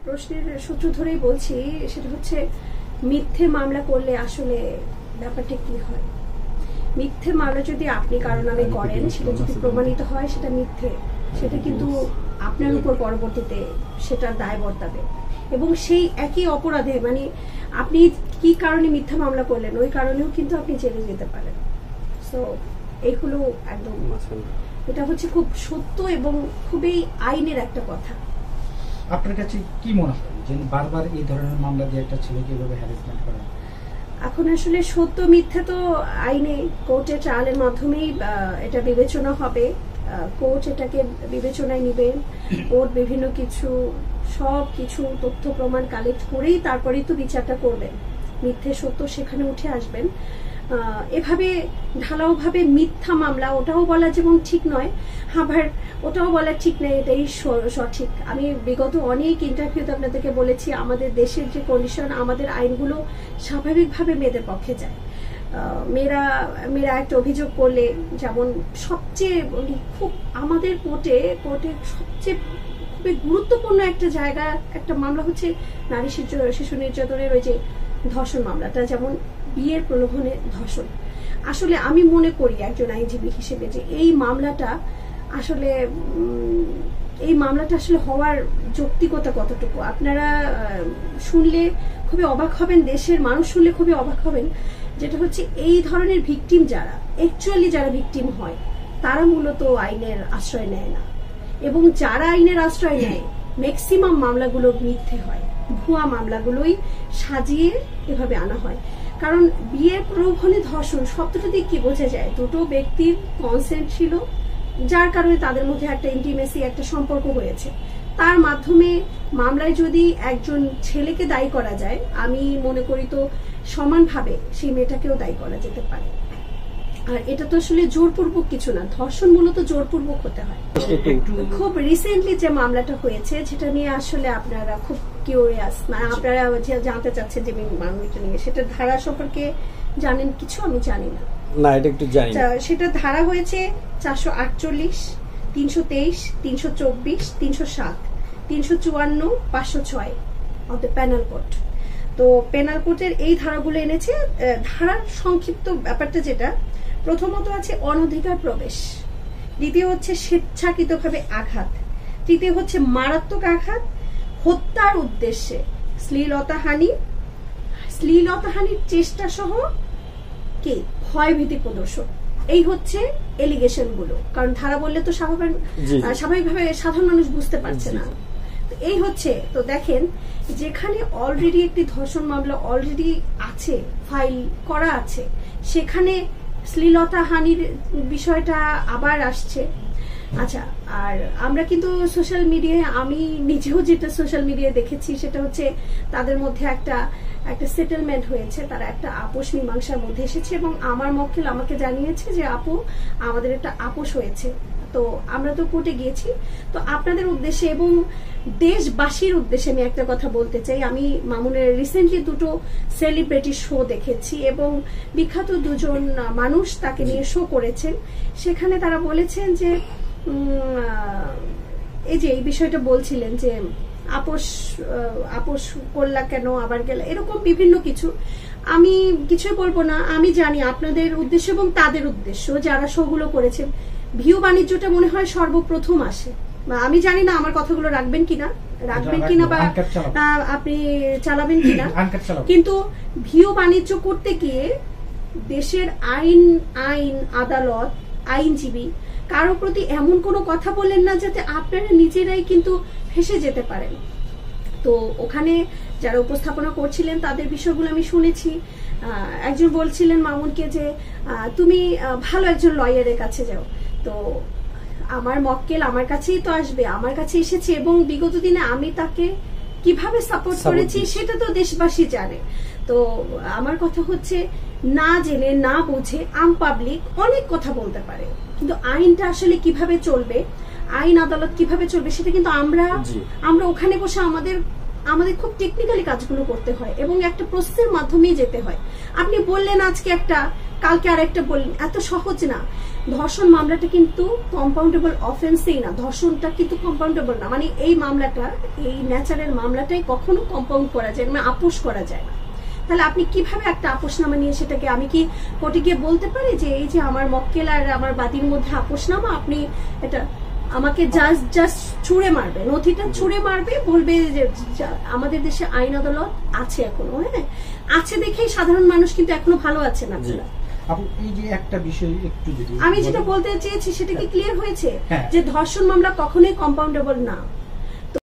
প্রশ্নের সূত্র ধরেই বলছি, সেটা হচ্ছে মিথ্যে মামলা করলে আসলে ব্যাপারটা কি হয়। মিথ্যে মামলা যদি আপনি কারো নামে করেন, সেটা যদি প্রমাণিত হয় সেটা মিথ্যে, সেটা কিন্তু আপনার উপর পরবর্তীতে সেটার দায় বর্তাবে এবং সেই একই অপরাধে মানে আপনি কি কারণে মিথ্যা মামলা করলেন ওই কারণেও কিন্তু আপনি জেলে যেতে পারেন। সো এইগুলো একদম এটা হচ্ছে খুব সত্য এবং খুবই আইনের একটা কথা। আপনার কাছে কি মনে হয় যে বারবার এই ধরনের মামলা দিয়ে একটা ছেলেকে এভাবে হ্যারাসমেন্ট করা? এখন আসলে সত্য মিথ্যা তো আইনে কোর্টে ট্রায়ালের মাধ্যমেই এটা বিবেচনা হবে। কোর্ট এটাকে বিবেচনায় নেবেন, কোর্ট বিভিন্ন কিছু সব কিছু তথ্য প্রমাণ কালেক্ট করেই তারপরেই তো বিচারটা করবেন। মিথ্যে সত্য সেখানে উঠে আসবেন। এভাবে ঢালাওভাবে মিথ্যা মামলা ওটাও বলা যেমন ঠিক নয়, আবার ওটাও বলা ঠিক নয় এটাই সঠিক। আমি বিগত অনেক ইন্টারভিউতে আপনাদেরকে বলেছি আমাদের দেশের যে কন্ডিশন, আমাদের আইনগুলো স্বাভাবিকভাবে মেয়েদের পক্ষে যায়। মেয়েরা একটা অভিযোগ করলে যেমন সবচেয়ে খুব আমাদের কোর্টে সবচেয়ে খুবই গুরুত্বপূর্ণ একটা জায়গা একটা মামলা হচ্ছে নারী শিশু নির্যাতনের ওই যে ধর্ষণ মামলাটা, যেমন বিয়ের প্রলোভনে ধর্ষণ। আসলে আমি মনে করি একজন আইনজীবী হিসেবে যে এই মামলাটা আসলে হওয়ার যৌক্তিকতা কতটুকু আপনারা শুনলে খুবই অবাক হবেন, দেশের মানুষ শুনলে খুবই অবাক হবেন। যেটা হচ্ছে এই ধরনের ভিকটিম যারা ভিকটিম হয় তারা মূলত আইনের আশ্রয় নেয় না, এবং যারা আইনের আশ্রয় নেয় ম্যাক্সিমাম মামলাগুলো মিথ্যে হয়, ভুয়া মামলাগুলোই সাজিয়ে এভাবে আনা হয়। কারণ বিয়ের প্রলোভনে ধর্ষণ শব্দটা দিয়ে কি বোঝা যায়? দুটো ব্যক্তির কনসেন্ট ছিল, যার কারণে তাদের মধ্যে একটা ইন্টিমেসি একটা সম্পর্ক হয়েছে। তার মাধ্যমে মামলায় যদি একজন ছেলেকে দায়ী করা যায়, আমি মনে করি তো সমানভাবে সেই মেয়েটাকেও দায়ী করা যেতে পারে। আর এটা তো আসলে জোরপূর্বক কিছু না, ধর্ষণ মূলত জোরপূর্বক হতে হয়। খুব রিসেন্টলি যে মামলাটা হয়েছে যেটা নিয়ে আসলে আপনারা খুব কিউরিয়াস, মানে আপনারা জানতে চাচ্ছেন যে মামলাটা নিয়ে, সেটা ধারা সম্পর্কে জানেন কিছু? আমি জানি না, এটা একটু জানি। সেটা ধারা হয়েছে 448, 323, 324, 307, 354, 506 অফ দ্য পেনাল কোড। তো পেনাল কোডের এই ধারাগুলো এনেছে। ধারার সংক্ষিপ্ত ব্যাপারটা যেটা, প্রথমত আছে অনধিকার প্রবেশ, দ্বিতীয় হচ্ছে স্বেচ্ছাকৃতভাবে আঘাত, তৃতীয় হচ্ছে মারাত্মক আঘাত, হত্যার উদ্দেশ্যে শ্লীলতাহানির চেষ্টা সহ কি ভয়ভীতি প্রদর্শন। এই হচ্ছে এলিগেশন গুলো, কারণ ধারা বললে তো স্বাভাবিকভাবে সাধারণ মানুষ বুঝতে পারছে না। এই হচ্ছে, তো দেখেন যেখানে অলরেডি একটি ধর্ষণ মামলা অলরেডি আছে, ফাইল করা আছে, সেখানে শ্লীলতাহানির বিষয়টা আবার আসছে। আচ্ছা, আর আমরা কিন্তু সোশ্যাল মিডিয়ায়, আমি নিজেও যেটা সোশ্যাল মিডিয়ায় দেখেছি সেটা হচ্ছে তাদের মধ্যে একটা সেটেলমেন্ট হয়েছে, তারা একটা আপোষ মীমাংসার মধ্যে এসেছে এবং আমার মক্কেল আমাকে জানিয়েছে যে আপু আমাদের একটা আপোষ হয়েছে। তো আমরা তো কোর্টে গিয়েছি। তো আপনাদের উদ্দেশ্যে এবং দেশবাসীর উদ্দেশ্যে আমি একটা কথা বলতে চাই, আমি মামুনের রিসেন্টলি দুটো সেলিব্রিটি শো দেখেছি এবং বিখ্যাত দুজন মানুষ তাকে নিয়ে শো করেছেন। সেখানে তারা বলেছেন যে এই যে এই বিষয়টা বলছিলেন যে আপোষ করলা কেন আবার গেল, এরকম বিভিন্ন কিছু। আমি কিছুই বলবো না, আমি জানি আপনাদের উদ্দেশ্য এবং তাদের উদ্দেশ্য যারা শোগুলো করেছেন, ভিউ বাণিজ্যটা মনে হয় সর্বপ্রথম আসে। আমি জানি না আমার কথাগুলো রাখবেন কিনা বা আপনি চালাবেন কিনা, কিন্তু ভিউ বাণিজ্য করতে গিয়ে দেশের আইন আদালত আইনজীবী কারো প্রতি এমন কোনো কথা বললেন না যাতে আপনারা নিজেরাই কিন্তু ফেসে যেতে পারেন। তো ওখানে যারা উপস্থাপনা করছিলেন তাদের বিষয়গুলো আমি শুনেছি। একজন বলছিলেন মামুনকে যে তুমি ভালো একজন লয়ারের কাছে যাও। তো আমার মক্কেল আমার কাছেই তো আসবে, আমার কাছে এসেছে এবং বিগত দিনে আমি তাকে কিভাবে সাপোর্ট করেছি সেটা তো দেশবাসী জানে। তো আমার কথা হচ্ছে, না জেনে না বুঝে আম পাবলিক অনেক কথা বলতে পারে, কিন্তু আইনটা আসলে কিভাবে চলবে, আইন আদালত কিভাবে চলবে সেটা কিন্তু আমরা ওখানে বসে আমাদের আমাদের খুব টেকনিক্যালি কাজগুলো করতে হয় এবং একটা প্রসেসের মাধ্যমেই যেতে হয়। আপনি বললেন আজকে একটা, কালকে আরেকটা বললেন, এত সহজ না। ধর্ষণ মামলাটা কিন্তু কম্পাউন্ডেবল অফেন্সেই না, ধর্ষণটা কিন্তু কম্পাউন্ডেবল না। মানে এই মামলাটা, এই ন্যাচারের মামলাটাই কখনো কম্পাউন্ড করা যায় না, আপোষ করা যায় না। তাহলে আপনি কিভাবে একটা আপোষনামা নিয়ে সেটাকে, আমি কি কোর্টে গিয়ে বলতে পারি যে এই যে আমার মক্কেল আর আমার বাদীর মধ্যে আপোষনামা, আপনি এটা আমাকে জাস্ট ছুঁড়ে মারবে, নথিটা ছুঁড়ে মারবে, বলবে যে আমাদের দেশে আইন আদালত আছে এখনো, হ্যাঁ আছে দেখেই সাধারণ মানুষ কিন্তু এখনো ভালো আছে না। আপু এই যে একটা বিষয় একটু যদি আমি যেটা বলতে চেয়েছি সেটা কি ক্লিয়ার হয়েছে? হ্যাঁ। যে ধর্ষণ মামলা কখনোই কম্পাউন্ডেবল না।